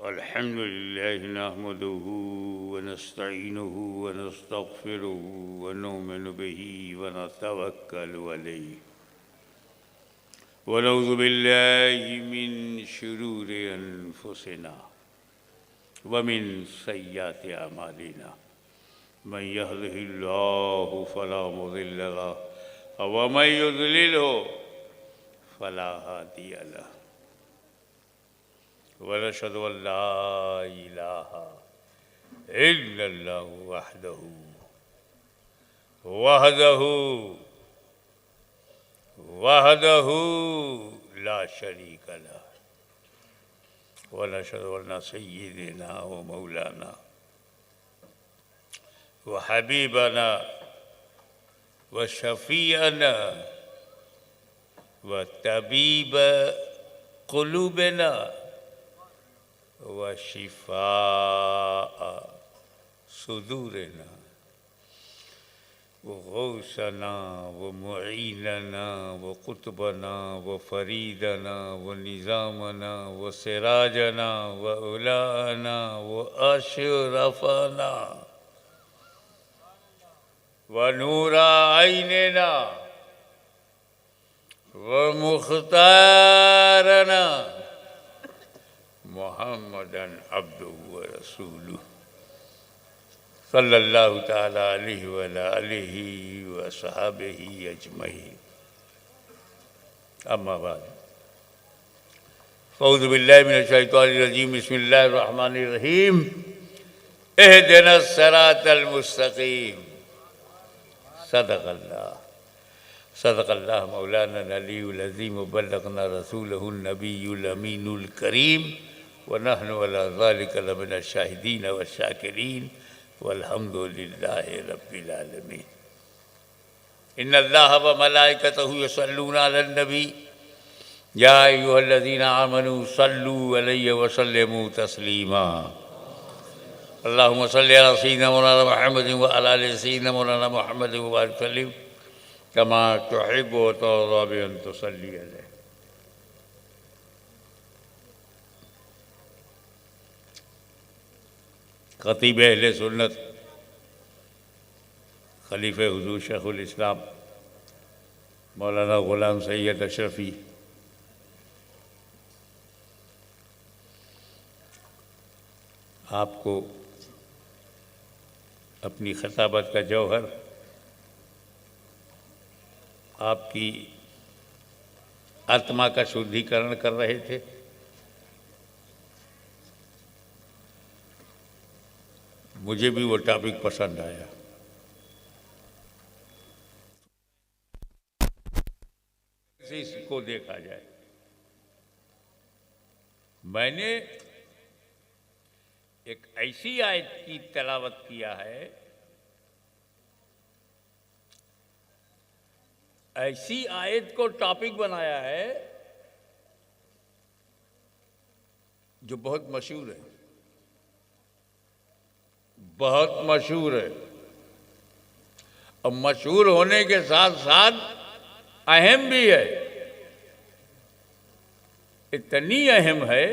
अल्हम्दुलिल्लाहि नहमदुहु व नस्तईनुहु व नस्तगफिरुहु व नुमिनु बिही व नतवक्कलु अलैहि व नऊज़ु बिल्लाहि मिन शुरूरि अनफुसिना व मिन सय्यिआति अमालिना मन यहदिहिल्लाहु फला मुदिल्ल लहु व मन युद्लिलहु फला हादिय लहु वनशहदु अल्ला इलाहा इल्लल्लाहु वहदहु ला शरीक लहु वनशहदु अन्न सय्यिदना व मौलाना व हबीबना व शफीअना व तबीब क़ुलूबिना व शिफा सुदूरना व गौसना व मुईनना व कुतुबना व फरीदना व निज़ामना व सिराजना व उलाना व अशरफना व नूरा आइनना व मुख्तारना मुहम्मदन अब्दुहु व रसूलुहु सल्लल्लाहु तआला अलैहि व आलिहि व अस्हाबिहि अजमईन। अम्मा बाद अऊज़ु बिल्लाहि मिनश शैतानिर रजीम बिस्मिल्लाहिर रहमानिर रहीम इहदिनस सिरातल मुस्तकीम सदक़ल्लाह मौलाना अलियुल अज़ीम व बल्लगना रसूलहुन नबियुल अमीनुल करीम व नहनु अला ज़ालिका लमिन शाहिदीन व शाकिरीन वल्हम्दुलिल्लाहि रब्बिल आलमीन। इन्नल्लाह व मलाइकतहु यसल्लूना अलन नबी या अय्युहल्लज़ीना आमनू सल्लू अलैहि व सल्लिमू तस्लीमा। अल्लाहुम्मा सल्लि अला सय्यिदिना मौलाना मुहम्मदिन व अला आलि सय्यिदिना मौलाना मुहम्मदिन व बारिक वसल्लिम कमा तुहिब्बु व तर्ज़ा बि अन तुसल्ली अलैहि। खतीब अहले सुन्नत खलीफे हुजूर शेखुल इस्लाम मौलाना ग़ुलाम सैयद अशरफी आपको अपनी खताबत का जौहर आपकी आत्मा का शुद्धिकरण कर रहे थे। मुझे भी वो टॉपिक पसंद आया। इसको देखा जाए, मैंने एक ऐसी आयत की तिलावत किया है, ऐसी आयत को टॉपिक बनाया है जो बहुत मशहूर है, बहुत मशहूर है और मशहूर होने के साथ साथ अहम भी है। इतनी अहम है,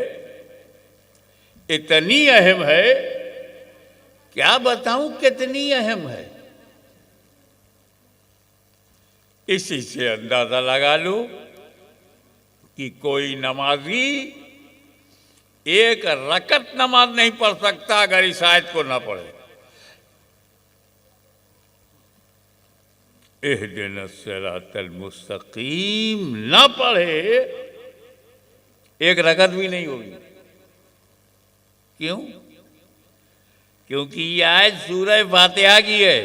इतनी अहम है, क्या बताऊं कितनी अहम है। इसी से अंदाजा लगा लूं कि कोई नमाजी एक रकत नमाज नहीं पढ़ सकता अगर इस आयत को ना पढ़े। इहदिनस सिरातल मुस्तकीम ना पढ़े एक रकत भी नहीं होगी। क्यों? क्योंकि ये आयत सूरह फातिहा की है।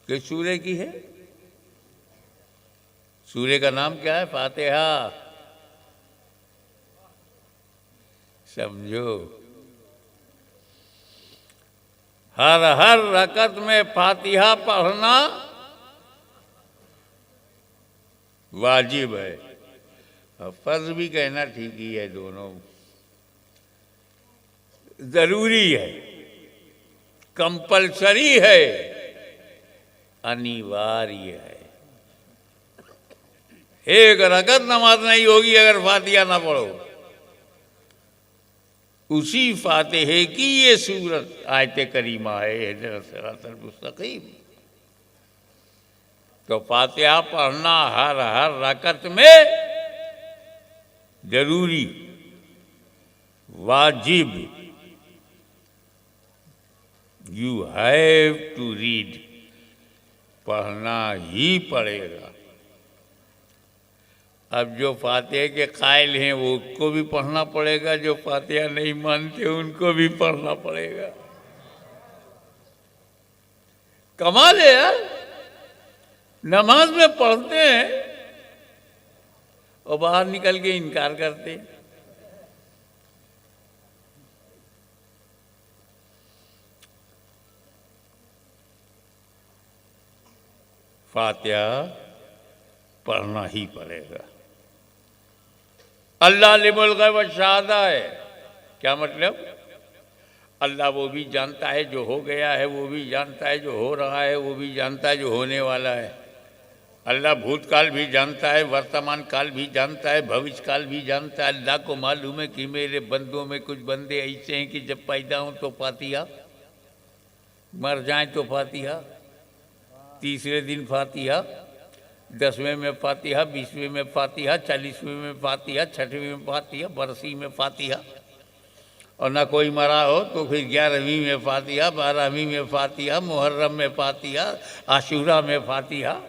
किस सूरह की है? सूरह का नाम क्या है? फातिहा। समझो, हर हर रकत में फातिहा पढ़ना वाजिब है और फर्ज भी कहना ठीक ही है, दोनों जरूरी है, कंपलसरी है, अनिवार्य है। एक रकत नमाज नहीं होगी अगर फातिहा ना पढ़ो। उसी फातिहे की ये सूरत आयत करीमा है, इहदिना सिरातल मुस्तकीम। तो फातिहा पढ़ना हर रकत में जरूरी, वाजिब, यू हैव टू रीड, पढ़ना ही पड़ेगा। अब जो फातिहा के कायल हैं वो उसको भी पढ़ना पड़ेगा, जो फातिहा नहीं मानते उनको भी पढ़ना पड़ेगा। कमाल है यार, नमाज में पढ़ते हैं और बाहर निकल के इनकार करते हैं। फातिहा पढ़ना ही पड़ेगा। अल्लाह लिमुल गैब व शहादा है। क्या मतलब? अल्लाह वो भी जानता है जो हो गया है, वो भी जानता है जो हो रहा है, वो भी जानता है जो होने वाला है। अल्लाह भूतकाल भी जानता है, वर्तमान काल भी जानता है, भविष्य काल भी जानता है। अल्लाह को मालूम है कि मेरे बंदों में कुछ बंदे ऐसे हैं कि जब पैदा हों तो फातिहा, मर जाएं तो फातिहा, तीसरे दिन फातिहा, 10वें में फातिहा, 20वें में फातिहा, 40वें में फातिहा, 6वीं में फातिहा, बरसी में फातिहा, और ना कोई मरा हो तो फिर 11वीं में फातिहा, 12वीं में फातिहा, मुहर्रम में फातिहा, आशूरा में फातिहा।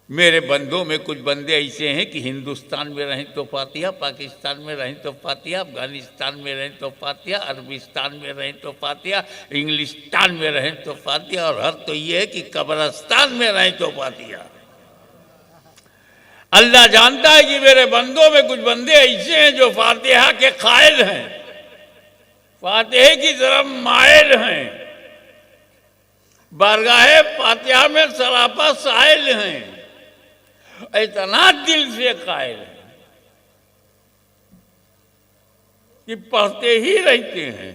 मेरे बंदों में कुछ बंदे ऐसे हैं कि हिंदुस्तान में रहें तो फातिहा, पाकिस्तान में रहें तो फातिहा, अफगानिस्तान में रहें तो फातिहा, अरबिस्तान में रहें तो फातिहा, इंग्लिस्तान में रहें तो फातिहा, और हर तो ये है कि कब्रिस्तान में रहें तो फातिहा। अल्लाह जानता है कि मेरे बंदों में कुछ बंदे ऐसे हैं जो फातिहा के कायल हैं, फातिहे की तरफ मायल हैं, बारगाहे फातिहा में सरापा साइल हैं, इतना दिल से कायल है कि पढ़ते ही रहते हैं।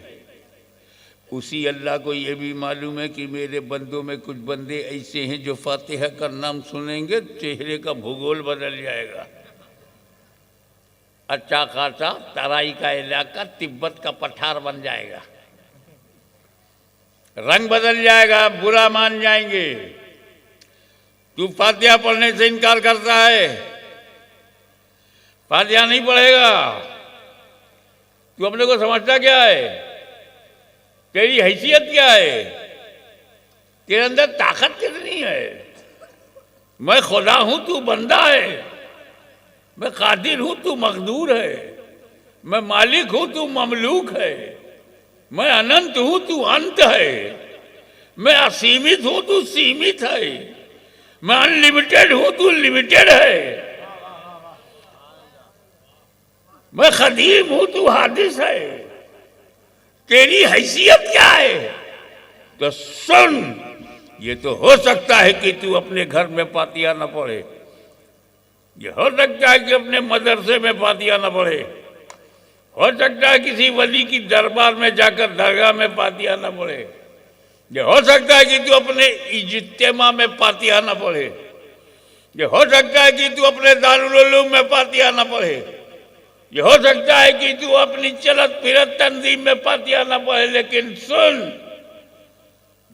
उसी अल्लाह को ये भी मालूम है कि मेरे बंदों में कुछ बंदे ऐसे हैं जो फातिहा का नाम सुनेंगे चेहरे का भूगोल बदल जाएगा। अच्छा खासा तराई का इलाका तिब्बत का पठार बन जाएगा, रंग बदल जाएगा, बुरा मान जाएंगे। तू फातिहा पढ़ने से इनकार करता है, फातिहा नहीं पढ़ेगा, तू अपने को समझता क्या है? तेरी हैसियत क्या है? तेरे अंदर ताकत कितनी है? मैं खुदा हूं, तू बंदा है। मैं कादिर हूं, तू मकदूर है। मैं मालिक हूं, तू ममलूक है। मैं अनंत हूं, तू अंत है। मैं असीमित हूं, तू सीमित है। मैं अनलिमिटेड हूं, तू लिमिटेड है। मैं कदीम हूं, तू हादिस है। तेरी हैसियत क्या है? तो सुन, ये तो हो सकता है कि तू अपने घर में फातिहा न पढ़े, ये हो सकता है कि अपने मदरसे में फातिहा न पढ़े, हो सकता है किसी वली की दरबार में जाकर दरगाह में फातिहा न पढ़े, ये हो सकता है कि तू अपने इज्तिमा में फातिहा न पढ़े, ये हो सकता है कि तू अपने दारुल उलूम में फातिहा न पढ़े, ये हो सकता है कि तू अपनी चलत फिरत तंजीम में फातिहा न पढ़े। लेकिन सुन,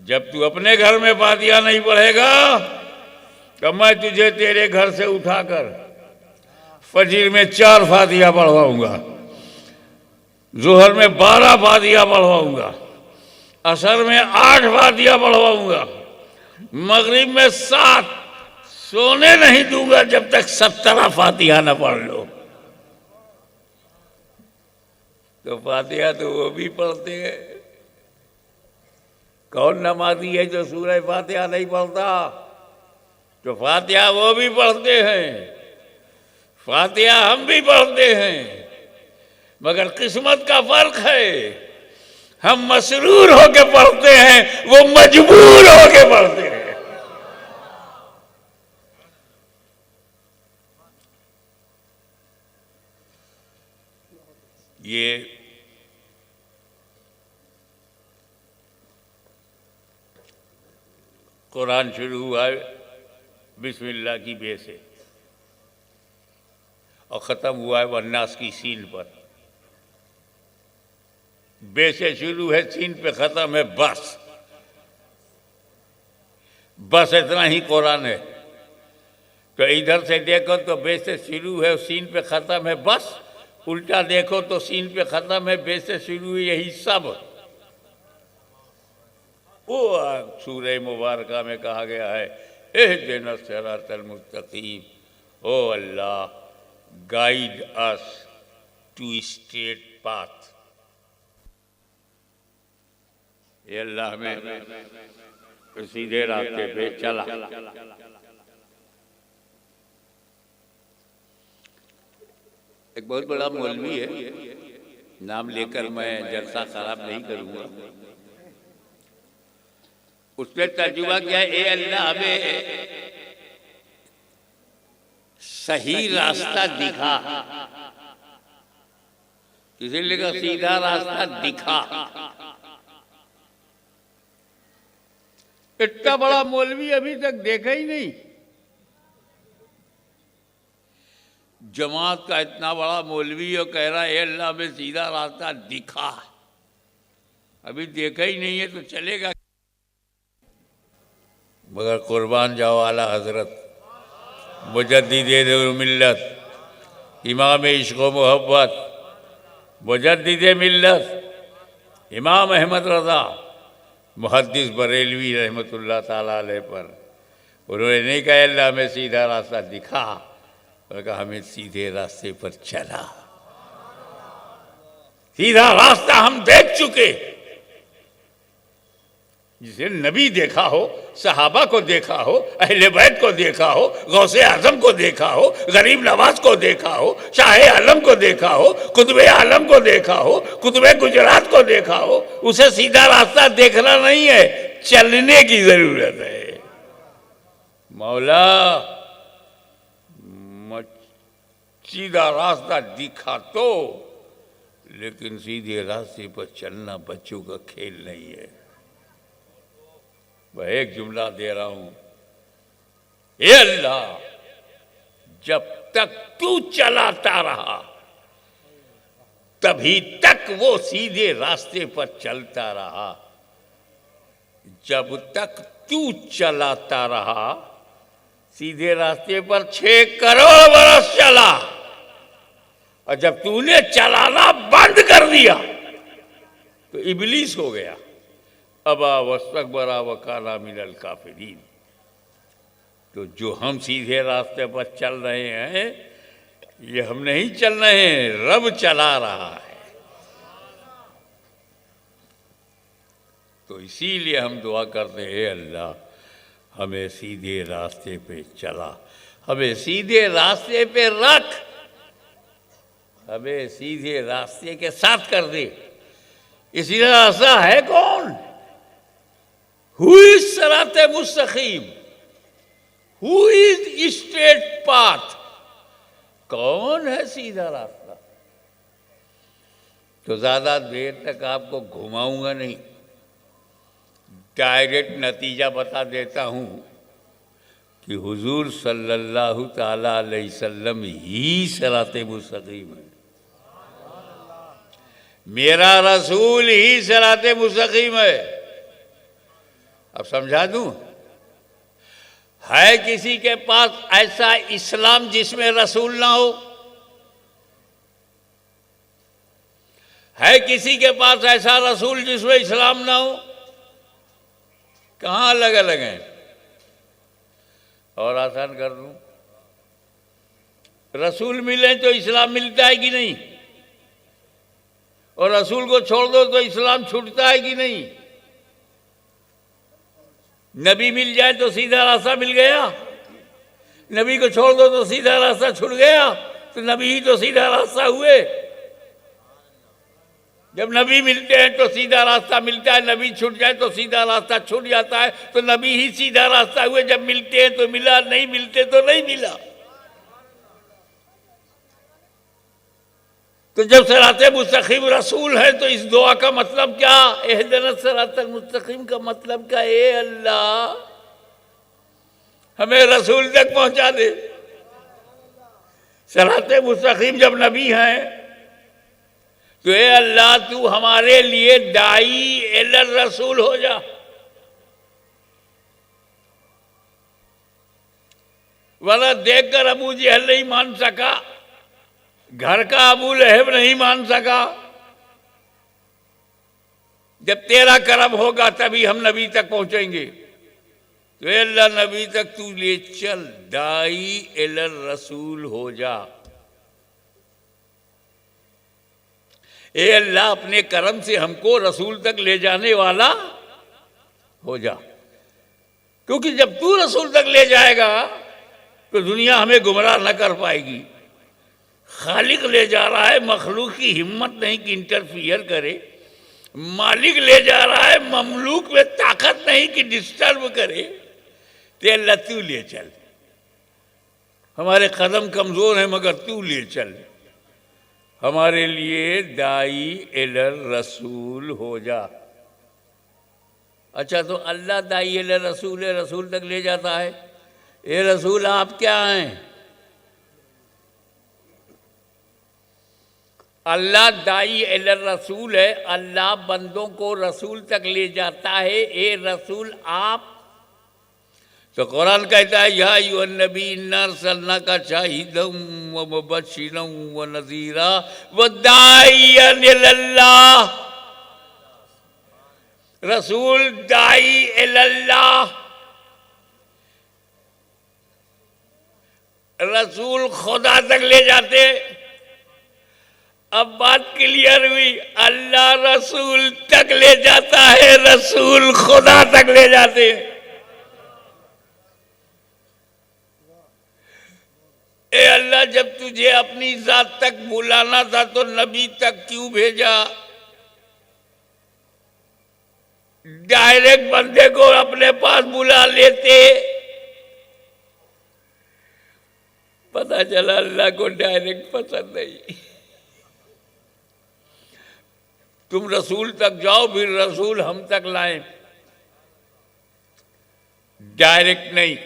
जब तू अपने घर में फातिहा नहीं पढ़ेगा तो मैं तुझे तेरे घर से उठाकर फजर में 4 फातिहा पढ़वाऊंगा, जोहर में 12 फातिहा पढ़वाऊंगा, असर में 8 फातिहा पढ़वाऊंगा, मगरिब में 7। सोने नहीं दूंगा जब तक 17 फातिहा न पढ़ लो। तो फातिहा तो वो भी पढ़ते हैं। कौन नमाजी है जो सूरह फातिहा नहीं पढ़ता? तो फातिहा वो भी पढ़ते हैं, फातिहा हम भी पढ़ते हैं, मगर किस्मत का फर्क है। हम मसरूर होके पढ़ते हैं, वो मजबूर होके पढ़ते हैं। ये कुरान शुरू हुआ बिस्मिल्लाह की बे से, और ख़त्म हुआ है वन्नास की सीन पर। बे से शुरू है, सीन पे ख़त्म है, बस बस इतना ही कुरान है। तो इधर से देखो तो बे से शुरू है, सीन पे ख़त्म है, बस। उल्टा देखो तो सीन पे ख़त्म है, बे से शुरू है, यही सब। वो सूरह मुबारका में कहा गया है, इहदिना सिरातल मुस्तकीम, O Allah guide us to straight path. ये अल्लाह हमें सीधे रास्ते पे चला। एक बहुत बड़ा मौलवी है, नाम लेकर मैं जलसा खराब नहीं करूंगा। उसने तर्जुमा किया, ए अल्लाह हमें सही रास्ता दिखा। किसी ने कहा सीधा रास्ता दिखा। इतना बड़ा मौलवी अभी तक देखा ही नहीं। जमात का इतना बड़ा मौलवी और कह रहा है अल्लाह में सीधा रास्ता दिखा, अभी देखा ही नहीं है तो चलेगा। मगर कुर्बान जाओ आला हजरत मुजद्दिद मिल्लत, इमाम इश्क व मोहब्बत, मुजद्दिद मिल्लत इमाम अहमद रज़ा मुहद्दिस बरेलवी रहमतुल्लाह ताला अलैह पर। उन्होंने नहीं कहा अल्लाह में सीधा रास्ता दिखा, और कहा हमें सीधे रास्ते पर चला। सीधा रास्ता हम देख चुके, जिसे नबी देखा हो, सहाबा को देखा हो, अहले बैत को देखा हो, गौसे आजम को देखा हो, गरीब नवाज को देखा हो, शाह आलम को देखा हो, कुतुबे आलम को देखा हो, कुतुबे गुजरात को देखा हो। उसे सीधा रास्ता देखना नहीं है, चलने की जरूरत है। मौला सीधा रास्ता दिखा तो, लेकिन सीधे रास्ते पर चलना बच्चों का खेल नहीं है। वह एक जुमला दे रहा हूं, ए अल्लाह जब तक तू चलाता रहा तभी तक वो सीधे रास्ते पर चलता रहा। जब तक तू चलाता रहा सीधे रास्ते पर 6 करोड़ बरस चला, और जब तूने चलाना बंद कर दिया तो इब्लीस हो गया। अबा वस्तकबरा वकाना मिनल काफिरीन। तो जो हम सीधे रास्ते पर चल रहे हैं, ये हम नहीं चल रहे हैं, रब चला रहा है। तो इसीलिए हम दुआ करते हैं, अल्लाह हमें सीधे रास्ते पे चला, हमें सीधे रास्ते पे रख, हमें सीधे रास्ते के साथ कर दे। इसी रास्ता है कौन? Who is सिराते Mustakim, who is straight path. कौन है सीधा रास्ता? तो ज्यादा देर तक आपको घुमाऊंगा नहीं, डायरेक्ट नतीजा बता देता हूं कि हुजूर सल्लल्लाहु ताला अलैहि वसल्लम ही सिराते मुस्तकीम है। मेरा रसूल ही सिराते मुस्तकीम है। अब समझा दूं, है किसी के पास ऐसा इस्लाम जिसमें रसूल ना हो? है किसी के पास ऐसा रसूल जिसमें इस्लाम ना हो? कहां अलग अलग हैं? और आसान कर दूं, रसूल मिले तो इस्लाम मिलता है कि नहीं? और रसूल को छोड़ दो तो इस्लाम छूटता है कि नहीं? नबी मिल जाए तो सीधा रास्ता मिल गया, नबी को छोड़ दो तो सीधा रास्ता छूट गया। तो नबी ही तो सीधा रास्ता हुए। जब नबी मिलते हैं तो सीधा रास्ता मिलता है, नबी छूट जाए तो सीधा रास्ता छूट जाता है। तो नबी ही सीधा रास्ता हुए। जब मिलते हैं तो मिला, नहीं मिलते तो नहीं मिला। तो जब सिराते मुस्तकीम रसूल है तो इस दुआ का मतलब क्या? इहदिना सिरातल मुस्तकीम का मतलब क्या? ए अल्लाह हमें रसूल तक पहुंचा दे। सिराते मुस्तकीम जब नबी हैं तो ए अल्लाह तू हमारे लिए दाई इलर रसूल हो जा। वरना देखकर अबू जहल नहीं मान सका, घर का अबू लहब नहीं मान सका। जब तेरा करम होगा तभी हम नबी तक पहुंचेंगे। तो अल्लाह नबी तक तू ले चल, दाई इलर रसूल हो जा। ए अल्लाह अपने करम से हमको रसूल तक ले जाने वाला हो जा, क्योंकि जब तू रसूल तक ले जाएगा तो दुनिया हमें गुमराह न कर पाएगी। खालिक ले जा रहा है, मखलूक की हिम्मत नहीं कि इंटरफियर करे। मालिक ले जा रहा है, ममलूक में ताकत नहीं कि डिस्टर्ब करे। ते अल्लाह तू ले चल, हमारे कदम कमजोर हैं मगर तू ले चल, हमारे लिए दाई इलर रसूल हो जा। अच्छा, तो अल्लाह दाई इलर रसूल है, रसूल तक ले जाता है। ए रसूल आप क्या हैं? अल्लाह दाई इलर रसूल है, अल्लाह बंदों को रसूल तक ले जाता है। ए रसूल आप, तो कुरान कहता है या अय्युहन नबी इन्ना अरसलनाका शाहिदम व मुबश्शिरम व नज़ीरा व दाइयन इलल्लाह। रसूल दाई इलल्लाह, रसूल खुदा तक ले जाते। अब बात क्लियर हुई, अल्लाह रसूल तक ले जाता है, रसूल खुदा तक ले जाते हैं। ए अल्लाह, जब तुझे अपनी जात तक बुलाना था तो नबी तक क्यों भेजा? डायरेक्ट बंदे को अपने पास बुला लेते। पता चला अल्लाह को डायरेक्ट पसंद नहीं। तुम रसूल तक जाओ, फिर रसूल हम तक लाएं, डायरेक्ट नहीं।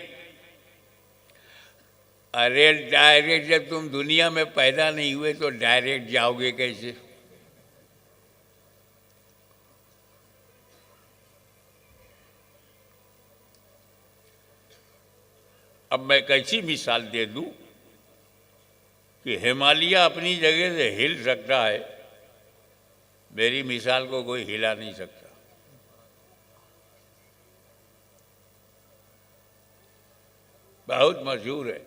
अरे डायरेक्ट जब तुम दुनिया में पैदा नहीं हुए तो डायरेक्ट जाओगे कैसे? अब मैं कैसी मिसाल दे दूं कि हिमालय अपनी जगह से हिल सकता है, मेरी मिसाल को कोई हिला नहीं सकता। बहुत मशहूर है,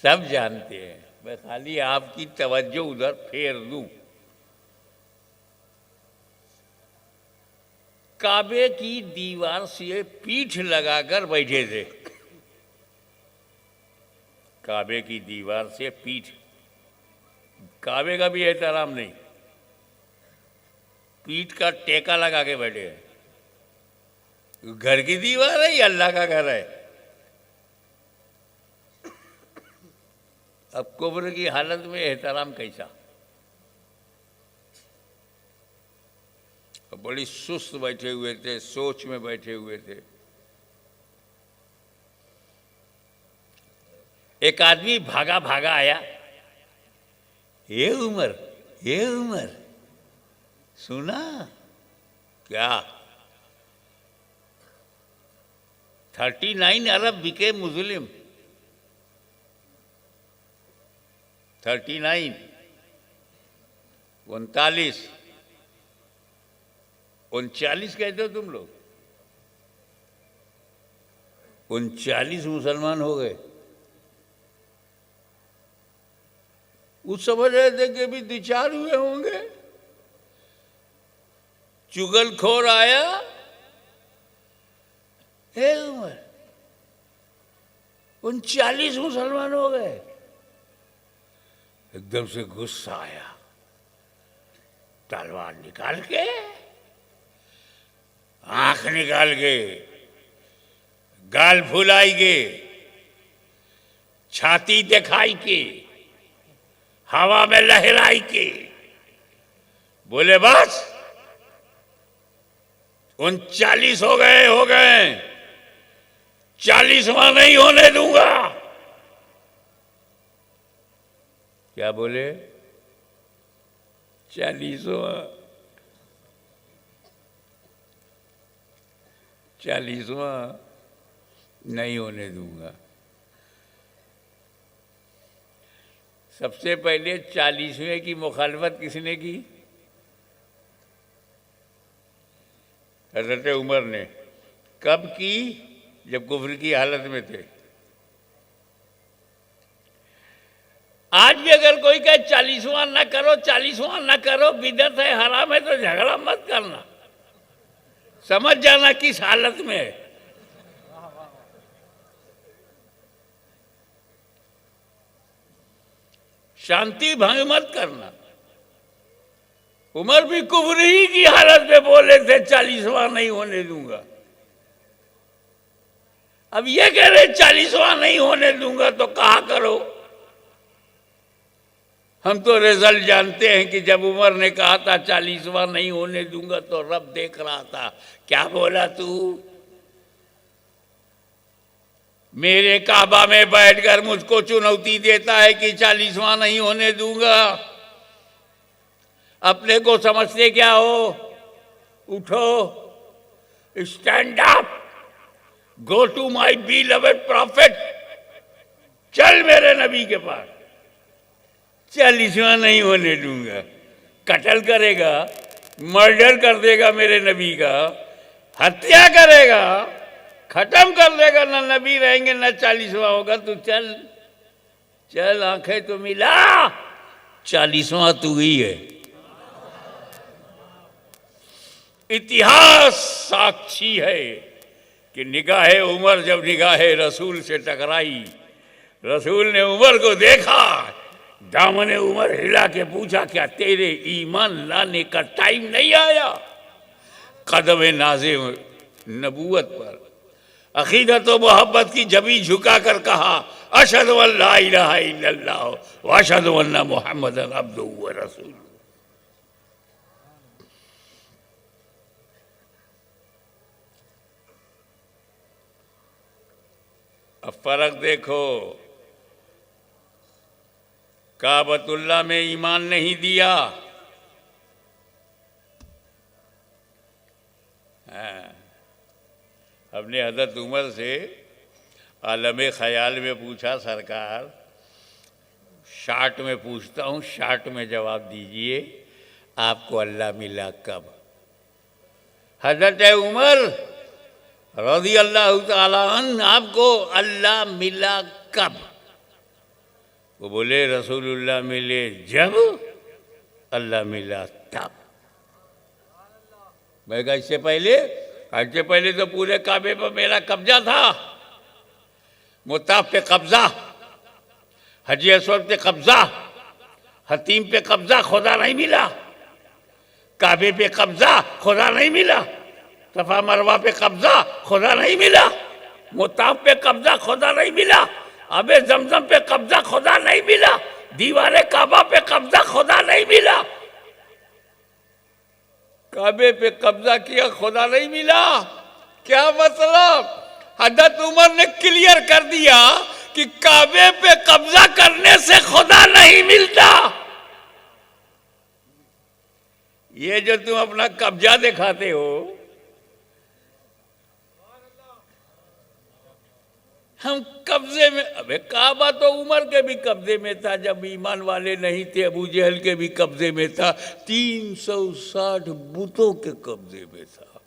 सब जानते हैं, मैं खाली आपकी तवज्जो उधर फेर दूं। काबे की दीवार से पीठ लगाकर बैठे थे, काबे की दीवार से पीठ, काबे का भी एहतराम नहीं, पीठ का टेका लगा के बैठे हैं। घर की दीवार है या अल्लाह का घर है? अब कुब्र की हालत में एहतराम कैसा? बड़ी सुस्त बैठे हुए थे, सोच में बैठे हुए थे। एक आदमी भागा भागा आया, ये उमर सुना क्या? 39 अरब बिके मुस्लिम, 39, 39, 39 कहते हो तुम लोग, 39 मुसलमान हो गए। उस समझ रहे थे कि भी 2-4 हुए होंगे। चुगलखोर आया, हे उमर 39 मुसलमान हो गए। एकदम से गुस्सा आया, तलवार निकाल के, आंख निकाल के, गाल फुलाई के, छाती दिखाई के, हवा में लहराई के बोले बस 39 हो गए, 40वां नहीं होने दूंगा। क्या बोले? 40वां 40वां नहीं होने दूंगा। सबसे पहले 40वें की मुखालफत किसने की? हज़रत उमर ने। कब की? जब कुफ्र की हालत में थे। आज भी अगर कोई कहे 40वां ना करो, 40वां ना करो, बिदअत है, हराम है, तो झगड़ा मत करना, समझ जाना किस हालत में है। शांति भंग मत करना। उमर भी कुफ्र ही की हालत में बोले थे 40वां नहीं होने दूंगा। अब ये कह रहे 40वां नहीं होने दूंगा, तो कहा करो। हम तो रिजल्ट जानते हैं कि जब उमर ने कहा था 40वां नहीं होने दूंगा, तो रब देख रहा था। क्या बोला तू? मेरे काबा में बैठकर मुझको चुनौती देता है कि 40वां नहीं होने दूंगा। अपने को समझते क्या हो? उठो, stand up, go to my beloved prophet, चल मेरे नबी के पास। 40वां नहीं होने दूंगा। कत्ल करेगा, मर्डर कर देगा मेरे नबी का, हत्या करेगा, खत्म कर देगा, ना नबी रहेंगे ना 40वां होगा। तू चल चल, आंखें तो मिला, 40वां तू ही है। इतिहास साक्षी है कि निगाहे उमर जब निगाहे रसूल से टकराई, रसूल ने उमर को देखा, दामने उमर हिला के पूछा, क्या तेरे ईमान लाने का टाइम नहीं आया? कदम नाज़े नबूवत पर अकीदत व मोहब्बत की जबी झुकाकर कहा, अशहदु अल्ला इलाहा इल्लल्लाह व अशहदु अन्ना मुहम्मदन अब्दुहु व रसूलुहु। अब फर्क देखो, काबतुल्लाह में ईमान नहीं दिया, हमने हज़रत उमर से आलम ख़याल में पूछा, सरकार शार्ट में पूछता हूँ, शार्ट में जवाब दीजिए, आपको अल्लाह मिला कब? हज़रत उमर रज़ी अल्लाह तआला अन्हु आपको अल्लाह मिला कब? वो बोले रसूलुल्लाह मिले जब, अल्लाह मिला तब। मैं कहा इससे पहले तो पूरे काबे पर मेरा कब्जा था, मुताफ पे कब्जा, हजी अस्वद पे कब्जा, हतीम पे कब्जा, खुदा नहीं मिला। काबे पे कब्जा, खुदा नहीं मिला। सफा मरवा पे कब्जा, खुदा नहीं मिला। मुताफ पे कब्जा, खुदा नहीं मिला। अबे जमजम पे कब्जा, खुदा नहीं मिला। दीवारे काबा पे कब्जा, खुदा नहीं मिला। काबे पे कब्जा किया, खुदा नहीं मिला। क्या मतलब? हज़रत उमर ने क्लियर कर दिया कि काबे पे कब्जा करने से खुदा नहीं मिलता। ये जो तुम अपना कब्जा दिखाते हो, हम कब्जे में, अबे काबा तो उमर के भी कब्जे में था जब ईमान वाले नहीं थे, अबू जहल के भी कब्जे में था, 360 बुतों के कब्जे में था।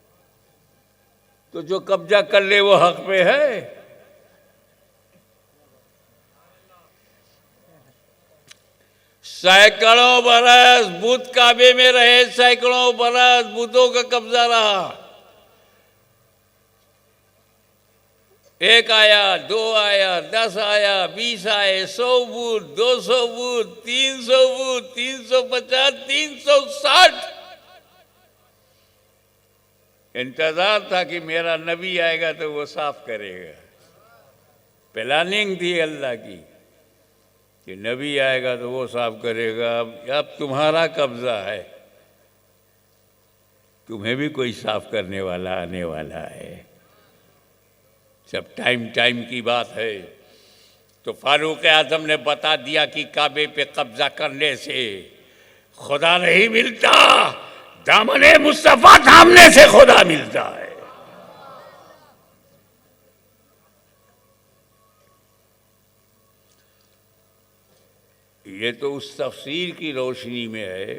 तो जो कब्जा कर ले वो हक पे है। सैकड़ों बरस बुत काबे में रहे, सैकड़ों बरस बुतों का कब्जा रहा। एक आया, दो आया, 10 आया, 20 आए, 100 बुत, 200 बुत, 300 बुत, 350, 360। इंतजार था कि मेरा नबी आएगा तो वो साफ करेगा। प्लानिंग थी अल्लाह की कि नबी आएगा तो वो साफ करेगा। अब तुम्हारा कब्जा है, तुम्हें भी कोई साफ करने वाला आने वाला है। सब टाइम की बात है। तो फारूक आजम ने बता दिया कि काबे पे कब्जा करने से खुदा नहीं मिलता, दामने मुस्तफा थामने से खुदा मिलता है। ये तो उस तफसीर की रोशनी में है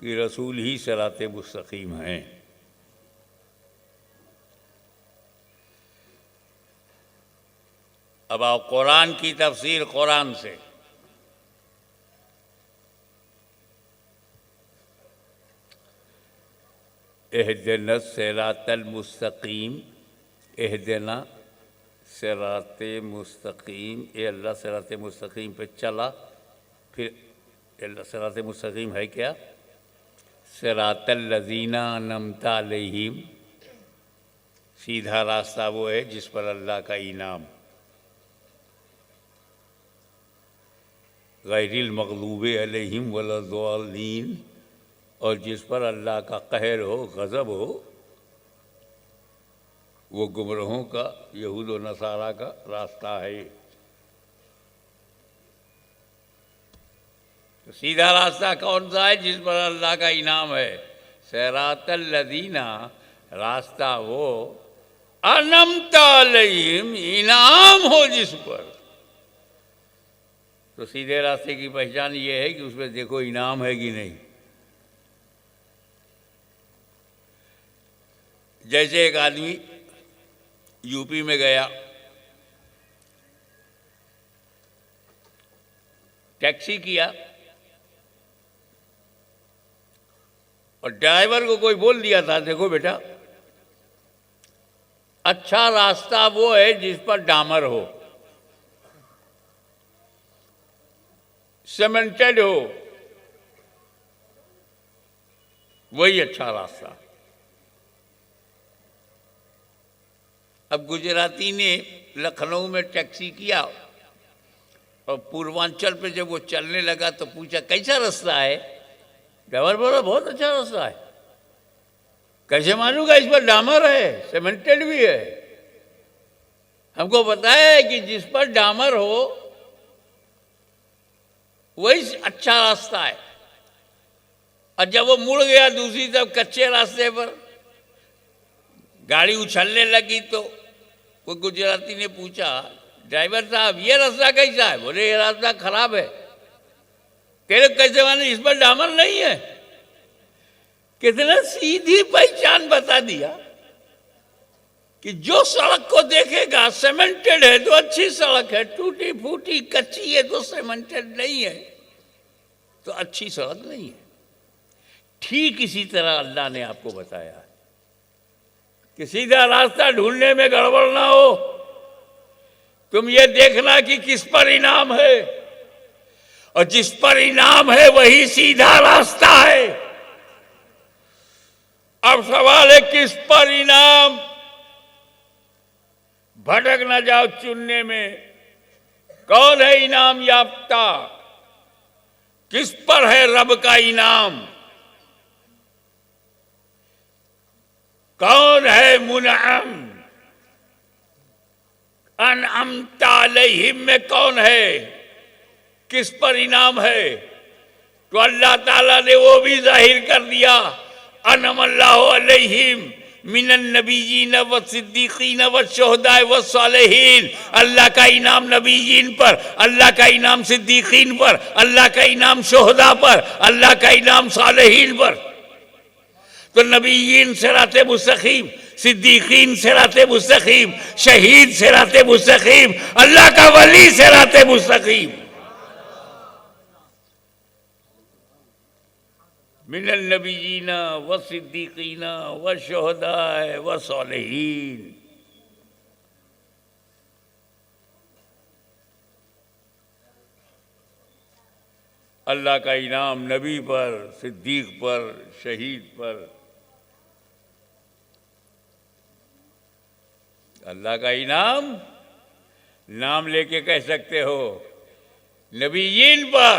कि रसूल ही सिराते मुस्तकीम हैं। अब आओ कुरान की तफसीर कुरान से। एहदिना सिरातल मुस्तकीम, एहदिना सिराते मुस्तकीम, ए अल्लाह सिराते मुस्तकीम पे चला। फिर अल्लाह सिराते मुस्तकीम है क्या? सिरातल लज़ीना अनअमता अलैहिम, सीधा रास्ता वो है जिस पर अल्लाह का इनाम। गैरिल मग़लूबि अलैहिम वलद्दालीन, और जिस पर अल्लाह का कहर हो, गज़ब हो, वो गुमराहों का, यहूद व नसारा का रास्ता है। तो सीधा रास्ता कौन सा है? जिस पर अल्लाह का इनाम है। सिरातल लज़ीना, रास्ता वो अनअमता अलैहिम, इनाम हो जिस पर। तो सीधे रास्ते की पहचान ये है कि उसमें देखो इनाम है कि नहीं। जैसे एक आदमी यूपी में गया, टैक्सी किया और ड्राइवर को कोई बोल दिया था, देखो बेटा अच्छा रास्ता वो है जिस पर डामर हो, सीमेंटेड हो, वही अच्छा रास्ता। अब गुजराती ने लखनऊ में टैक्सी किया और पूर्वांचल पे जब वो चलने लगा तो पूछा कैसा रास्ता है? ड्राइवर बोला बहुत अच्छा रास्ता है। कैसे मानूंगा, इस पर डामर है, सीमेंटेड भी है। हमको पता है कि जिस पर डामर हो वही अच्छा रास्ता है। और जब वो मुड़ गया दूसरी तरफ कच्चे रास्ते पर, गाड़ी उछलने लगी तो वो गुजराती ने पूछा, ड्राइवर साहब ये रास्ता कैसा है? बोले ये रास्ता खराब है। तेरे कैसे माने, इस पर डामर नहीं है? कितना सीधी पहचान बता दिया कि जो सड़क को देखेगा सीमेंटेड है तो अच्छी सड़क है, टूटी फूटी कच्ची है तो सीमेंटेड नहीं है तो अच्छी सड़क नहीं है। ठीक इसी तरह अल्लाह ने आपको बताया कि सीधा रास्ता ढूंढने में गड़बड़ ना हो। तुम ये देखना कि किस पर इनाम है, और जिस पर इनाम है वही सीधा रास्ता है। अब सवाल है किस पर इनाम? भटक न जाओ चुनने में। कौन है इनाम याफ्ता? किस पर है रब का इनाम? कौन है मुनअम? अनअमता अलैहिम में कौन है? किस पर इनाम है? तो अल्लाह ताला ने वो भी जाहिर कर दिया, अनअमल्लाहु अलैहिम मिनन नबीयीन व सिद्दीकीन व शुहदाए व सालिहीन। अल्लाह का इनाम नबीयीन पर, अल्लाह का इनाम सिद्दीकीन पर, अल्लाह का इनाम शुहदा पर, अल्लाह का इनाम सालिहीन पर। तो नबीयीन सिराते मुस्तकीम, सिद्दीकीन सिराते मुस्तकीम, शहीद सिराते मुस्तकीम, अल्लाह का वली सिराते मुस्तकीम। मिनल नबीयीन व सिद्दीकीन व शुहदाए व सालिहीन। अल्लाह का इनाम नबी पर, सिद्दीक पर, शहीद पर। अल्लाह का इनाम नाम लेके कह सकते हो, नबीयीन पर,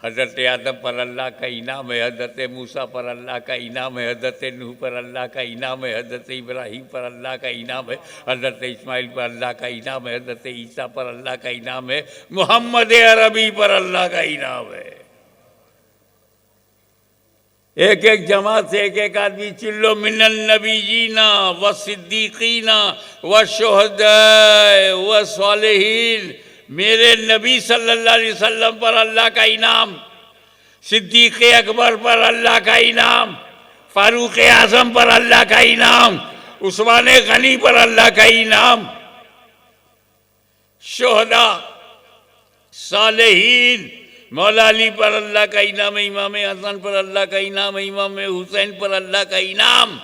हज़रत आदम पर अल्लाह का इनाम है, हज़रत मूसा पर अल्लाह का इनाम है, हज़रत नूह पर अल्लाह का इनाम है, हज़रत इब्राहीम पर अल्लाह का इनाम है, हज़रत इस्माइल पर अल्लाह का इनाम है, हज़रत ईसा पर अल्लाह का इनाम है, मोहम्मद अरबी पर अल्लाह का इनाम है। एक एक जमात से एक एक आदमी चिल्लो मिनन नबीजीना व सिद्दीकीना व शुहदा व सालिहीन। मेरे नबी सल्लल्लाहु अलैहि वसल्लम पर अल्लाह का इनाम, सिद्दीक़ अकबर पर अल्लाह का इनाम, फारूक आज़म पर अल्लाह का इनाम, उस्मान गनी पर अल्लाह का इनाम, शुहदा सालेहीन, मौला अली पर अल्लाह का इनाम है, इमाम हसन पर अल्लाह का इनाम है, इमाम हुसैन पर अल्लाह का इनाम,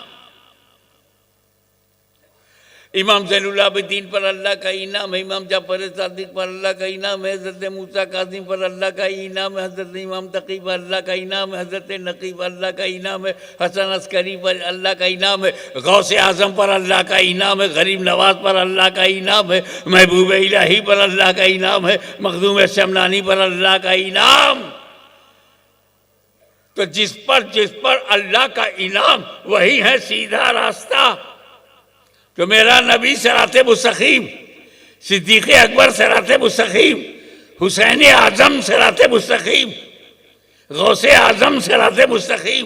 इमाम ज़ैनुल आबिदीन पर अल्लाह का इनाम है, इमाम जाफर सादिक पर अल्लाह का इनाम है, हज़रत मूसा काज़िम पर अल्लाह का इनाम है, हज़रत इमाम तकी पर अल्लाह का इनाम है, हज़रत नकी पर अल्लाह का इनाम है, हसन अस्करी पर अल्लाह का इनाम है, गौसे आज़म पर अल्लाह का इनाम है, गरीब नवाज पर अल्लाह का इनाम है, महबूब इलाही पर अल्लाह का इनाम है, मखदूम शमलानी पर अल्लाह का इनाम। तो जिस पर अल्लाह का इनाम वही है सीधा रास्ता। तो मेरा नबी सिराते मुस्तकीम, सिद्दीक़ अकबर सिराते मुस्तकीम, हुसैन आज़म सिराते मुस्तकीम, गौसे आज़म सिराते मुस्तकीम,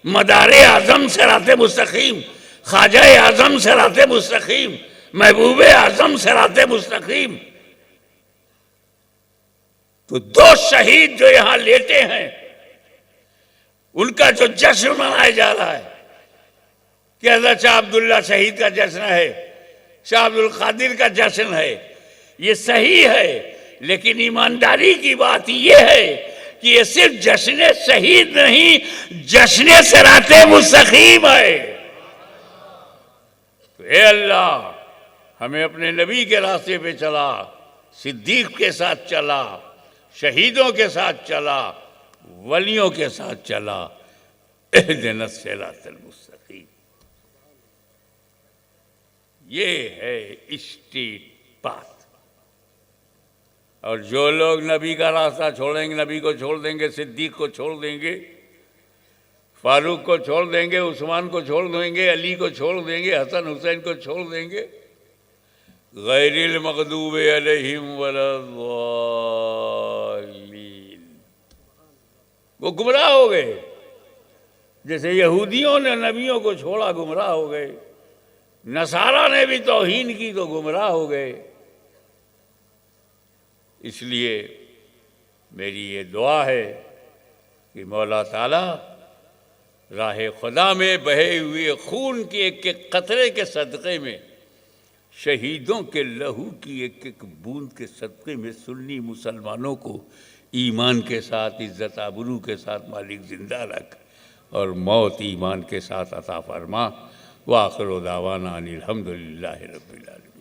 मदारे आज़म सिराते मुस्तकीम, ख्वाजा आज़म सिराते मुस्तकीम, महबूब आज़म सिराते मुस्तकीम। तो दो शहीद जो यहाँ लेटे हैं उनका जो जश्न मनाया जा रहा है कि हज़रत शाह अब्दुल्ला शहीद का जश्न है, शाह अब्दुल कादिर का जश्न है, ये सही है, लेकिन ईमानदारी की बात ये है कि ये सिर्फ जश्न शहीद नहीं, जश्न सिराते मुस्तकीम है। तो ए अल्लाह हमें अपने नबी के रास्ते पे चला, सिद्दीक के साथ चला, शहीदों के साथ चला, वलियों के साथ चला। इहदिनस सिरातल मुस्तकीम, ये है स्ट्रीट पाथ। और जो लोग नबी का रास्ता छोड़ेंगे, नबी को छोड़ देंगे, सिद्दीक को छोड़ देंगे, फारूक को छोड़ देंगे, उस्मान को छोड़ देंगे, अली को छोड़ देंगे, हसन हुसैन को छोड़ देंगे, गैरिल मग़दूब अलैहिम वलद्दालीन, वो गुमराह हो गए। जैसे यहूदियों ने नबियों को छोड़ा, गुमराह हो गए, नसारा ने भी तौहीन की तो गुमराह हो गए। इसलिए मेरी ये दुआ है कि मौला ताला राह खुदा में बहे हुए खून के एक एक कतरे के सदक़े में, शहीदों के लहू की एक एक बूंद के सदक़े में सुन्नी मुसलमानों को ईमान के साथ, इज़्ज़त आबरू के साथ मालिक ज़िंदा रख और मौत ईमान के साथ अता फरमा। व आखिर दावाना अनिल हम्दुलिल्लाहि रब्बिल आलमीन।